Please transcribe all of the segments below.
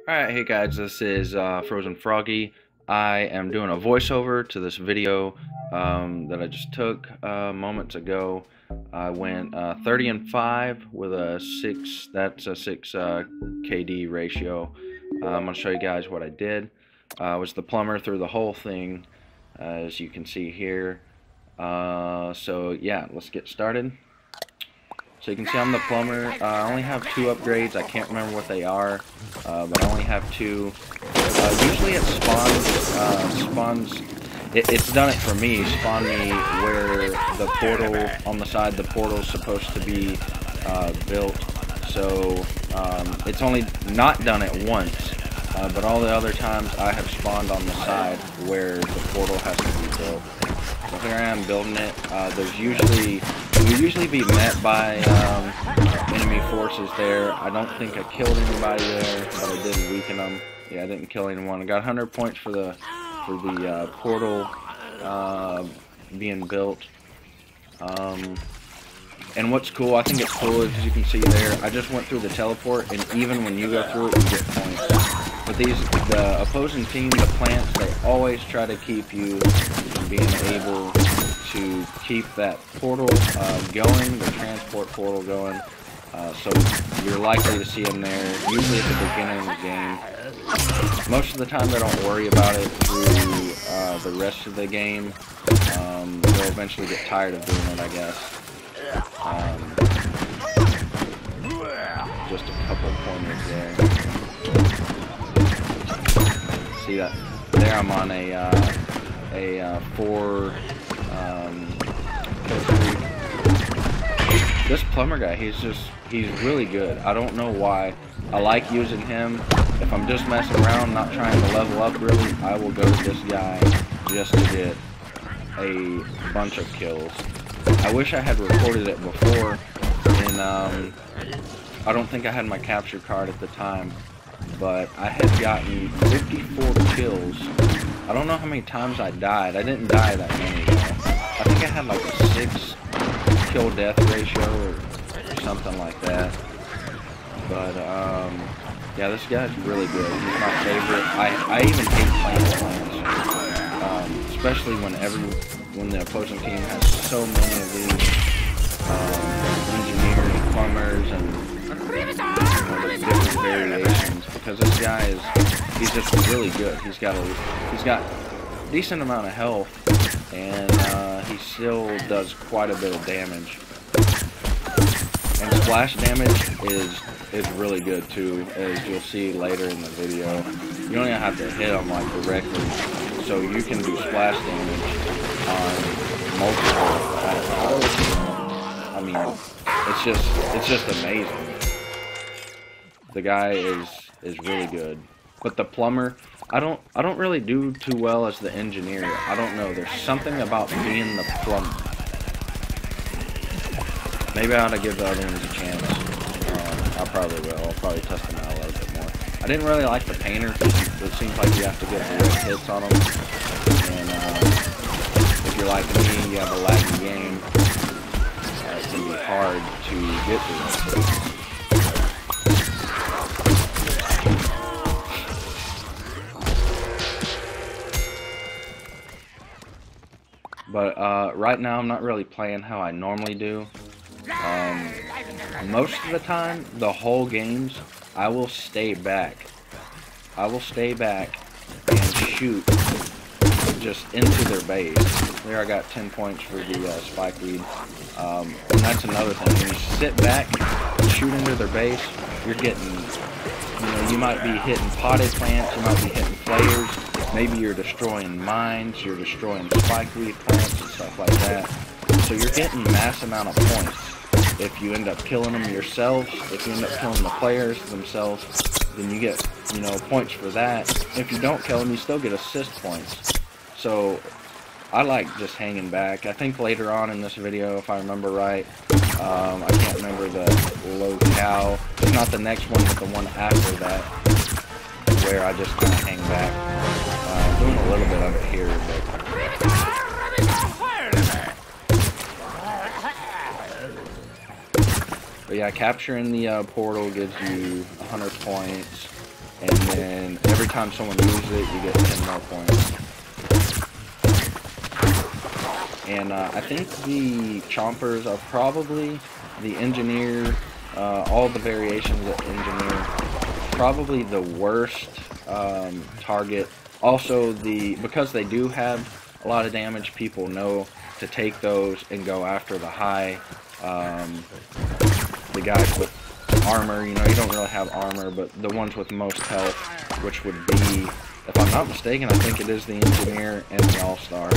Alright, hey guys, this is Frozen Froggy. I am doing a voiceover to this video that I just took moments ago. I went 30 and 5 with a 6, that's a 6 KD ratio. I'm going to show you guys what I did. I was the plumber through the whole thing, as you can see here. So yeah, let's get started. So you can see I'm the plumber. I only have 2 upgrades. I can't remember what they are, but I only have 2. Usually it spawns. It's done it for me. Spawn me where the portal on the side. The portal's supposed to be built. So it's only not done it once, but all the other times I have spawned on the side where the portal has to be built. So here I am building it. We usually be met by enemy forces there. I don't think I killed anybody there, but I did weaken them. Yeah, I didn't kill anyone. I got 100 points for the portal being built. And what's cool, I think it's cool, as you can see there, I just went through the teleport, and even when you go through it, you get points. But the opposing team, the plants, they always try to keep you from being able to keep that portal going, the transport portal going. So you're likely to see them there, usually at the beginning of the game. Most of the time they don't worry about it through the rest of the game. They'll eventually get tired of doing it, I guess. Just a couple pointers there. See that? There I'm on a 4 kill streak. This plumber guy, he's really good. I don't know why. I like using him. If I'm just messing around, not trying to level up really, I will go to this guy just to get a bunch of kills. I wish I had recorded it before, and I don't think I had my capture card at the time, but I had gotten 54 kills. I don't know how many times I died. I didn't die that many though. I think I had like a 6 kill death ratio or something like that. But yeah, this guy's really good. He's my favorite. I even hate playing plants, especially when the opposing team has so many of these engineers, plumbers, and the different variations. Because this guy he's just really good. He's got a decent amount of health, and he still does quite a bit of damage. And splash damage is really good too, as you'll see later in the video. You don't even have to hit them like directly, so you can do splash damage on multiple. I mean, it's just amazing. The guy is really good. But the plumber, I don't really do too well as the engineer. I don't know. There's something about being the plumber. Maybe I ought to give the other ones a chance. I probably will. I'll probably test them out a little bit more. I didn't really like the painter because it seems like you have to get direct hits on them. And if you're like me, you have a laggy game. It can be hard to get through them. But right now I'm not really playing how I normally do. Most of the time, the whole games, I will stay back. I will stay back and shoot just into their base. There I got 10 points for the spike weed. And that's another thing. When you sit back and shoot into their base, you're getting, you might be hitting potted plants, you might be hitting players. Maybe you're destroying mines, you're destroying spikeweed plants and stuff like that. So you're getting mass amount of points. If you end up killing them yourselves, if you end up killing the players themselves, then you get, points for that. If you don't kill them, you still get assist points. So I like just hanging back. I think later on in this video, if I remember right, I can't remember the locale. It's not the next one, but the one after that, where I just kind of hang back. Doing a little bit of it here, but yeah, capturing the portal gives you 100 points, and time someone uses it, you get 10 more points. And I think the chompers are probably the engineer, all the variations of engineer, probably the worst target. Also, because they do have a lot of damage, people know to take those and go after the high, the guys with armor. You know, you don't really have armor, but the ones with most health, which would be, if I'm not mistaken, I think it is the engineer and the all-star.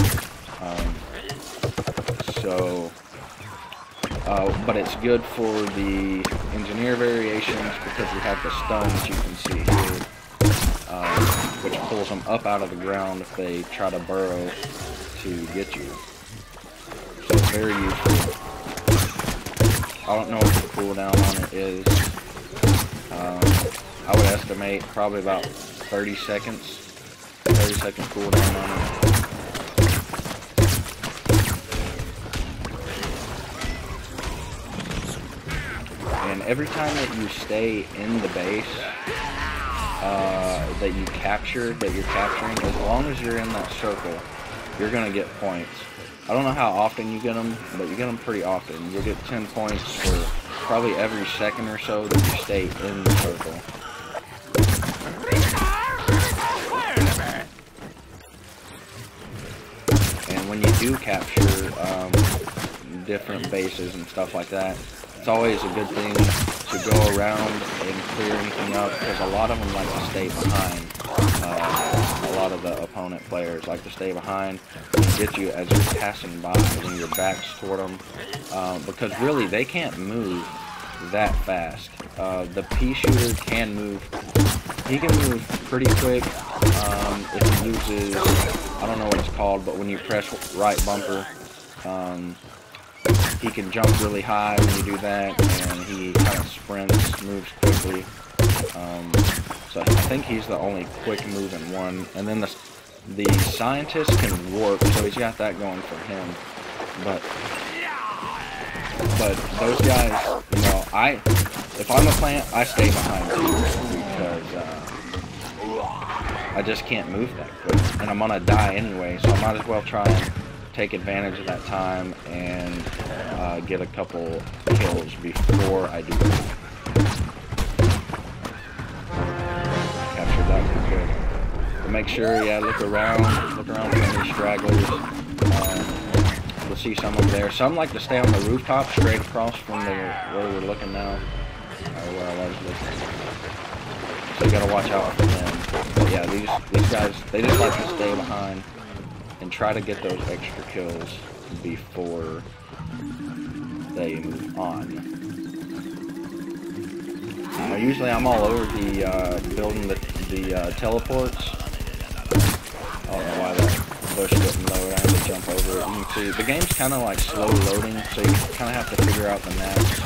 But it's good for the engineer variations because you have the stuns you can see here, which pulls them up out of the ground if they try to burrow to get you. So it's very useful. I don't know what the cooldown on it is. I would estimate probably about 30 seconds. 30-second cooldown on it. And every time that you stay in the base that you're capturing, as long as you're in that circle, you're gonna get points. I don't know how often you get them, but you get them pretty often. You'll get 10 points for probably every second or so that you stay in the circle. And when you do capture different bases and stuff like that, it's always a good thing to go around and clear anything up, because a lot of them like to stay behind. A lot of the opponent players like to stay behind and get you as you're passing by when your back's toward them, because really they can't move that fast. The pea shooter can move. He can move pretty quick if he uses, I don't know what it's called, but when you press right bumper, he can jump really high when you do that, and he kind of sprints, moves quickly. So I think he's the only quick moving one. And then the scientist can warp, so he's got that going for him. But those guys, you know, if I'm a plant, I stay behind too, because I just can't move that quick, and I'm gonna die anyway. So I might as well try and take advantage of that time and get a couple kills before I do that. Captured that one good. But make sure, yeah, look around for any stragglers. You'll see some over there. Some like to stay on the rooftop straight across from where we're looking now, or where I was looking. So you gotta watch out for them. But yeah, these guys, they just like to stay behind and try to get those extra kills before they move on. Now, usually I'm all over the building the teleports. I don't know why that bush didn't load. I had to jump over it. You can see the game's kind of like slow loading, so you kind of have to figure out the maps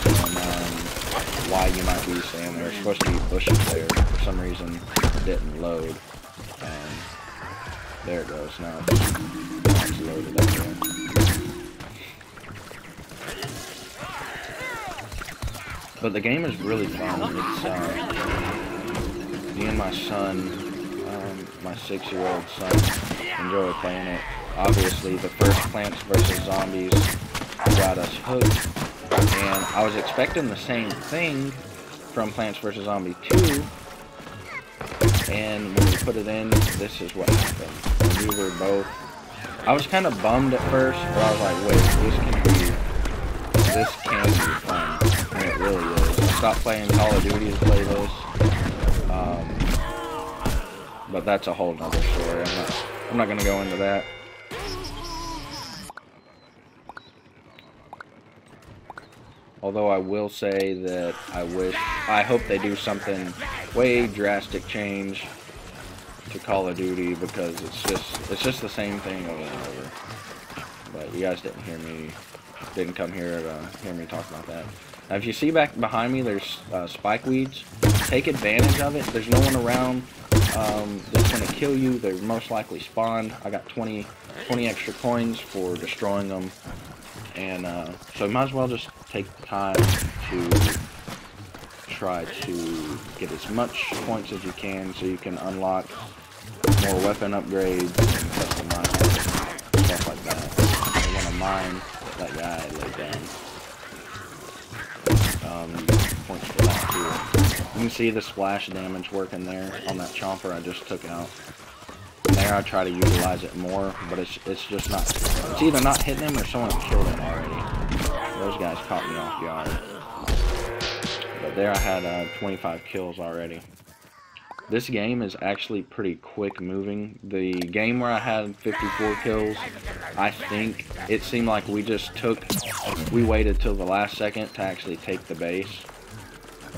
and why you might be staying there. There's supposed to be bushes there. For some reason, it didn't load. There it goes. Now it's loaded up there. But the game is really fun. It's me and my son, my 6-year-old son, enjoy playing it. Obviously, the first Plants vs. Zombies got us hooked, and I was expecting the same thing from Plants vs. Zombies 2. And when we put it in, this is what happened. We were both, I was kind of bummed at first, but I was like, wait, this can be fun. And it really is. I stopped playing Call of Duty to play this. But that's a whole nother story. I'm not gonna go into that. Although I will say that I hope they do something way drastic change to Call of Duty, because it's just the same thing over and over. But you guys didn't come here to hear me talk about that. Now, if you see back behind me, there's spike weeds. Take advantage of it. There's no one around that's gonna kill you. They're most likely spawned. I got 20 extra coins for destroying them. And so you might as well just take the time to try to get as much points as you can so you can unlock more weapon upgrades and customize stuff like that. I want to mine that guy laid down. Points for that too. You can see the splash damage working there on that chomper I just took out. And there I try to utilize it more, but it's just not. It's either not hitting him or someone killed him already. Those guys caught me off guard. But there I had 25 kills already. This game is actually pretty quick moving. The game where I had 54 kills, I think it seemed like we waited till the last second to actually take the base.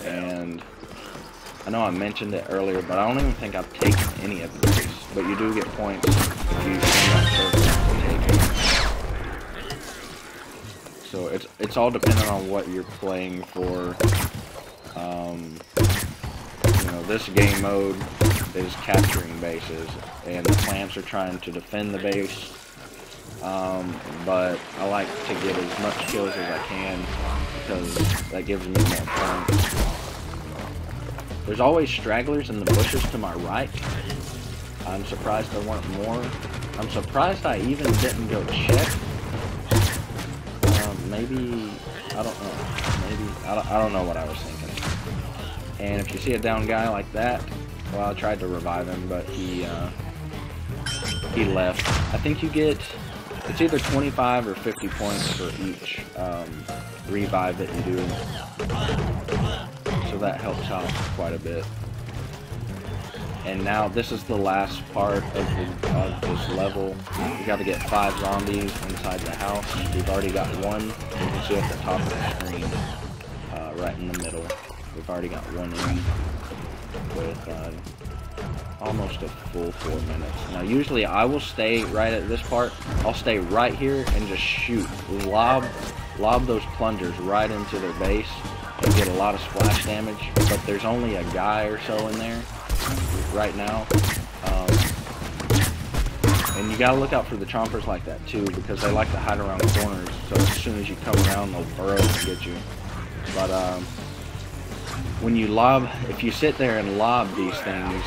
And I know I mentioned it earlier, but I don't even think I've taken any of the base. But you do get points if you send that circle to take it. So it's all dependent on what you're playing for. You know, this game mode is capturing bases, and the plants are trying to defend the base. But I like to get as much kills as I can because that gives me more points. There's always stragglers in the bushes to my right. I'm surprised there weren't more. I'm surprised I even didn't go check. Maybe, I don't know. Maybe, I don't know what I was thinking. And if you see a down guy like that, well, I tried to revive him, but he left. I think you get, it's either 25 or 50 points for each revive that you do. So that helps out quite a bit. And now this is the last part of this level. You got to get 5 zombies inside the house. We've already got one. You can see at the top of the screen, right in the middle. We've already got one in with almost a full 4 minutes. Now usually I will stay right at this part. I'll stay right here and just shoot. Lob those plungers right into their base and get a lot of splash damage. But there's only a guy or so in there right now. And you gotta look out for the chompers like that too, because they like to hide around corners. So as soon as you come around, they'll burrow and get you. But when you lob, if you sit there and lob these things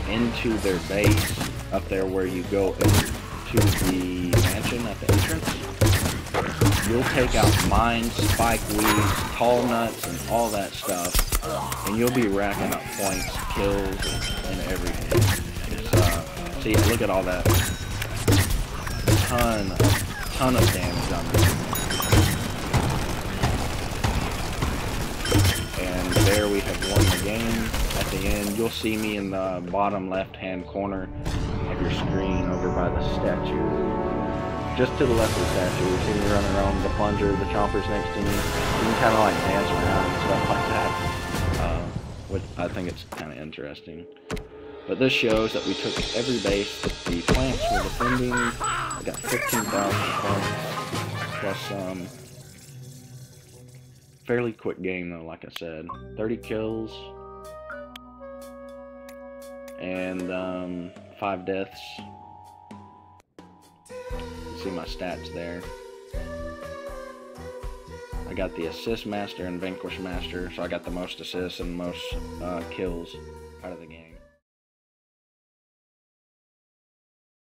into their base up there where you go into the mansion at the entrance, you'll take out mines, spike weeds, tall nuts, and all that stuff, and you'll be racking up points, kills, and everything. It's, see, look at all that. Ton of damage on this. And there we have won the game. At the end, you'll see me in the bottom left-hand corner of your screen over by the statue. Just to the left of the statue, you see me running around the plunger, the chompers next to me. You can kind of like dance around and stuff like that. Which I think it's kind of interesting. But this shows that we took every base that the plants were defending. We got 15,000 points plus fairly quick game though, like I said. 30 kills and 5 deaths. You see my stats there. I got the assist master and vanquish master, so I got the most assists and most kills out of the game.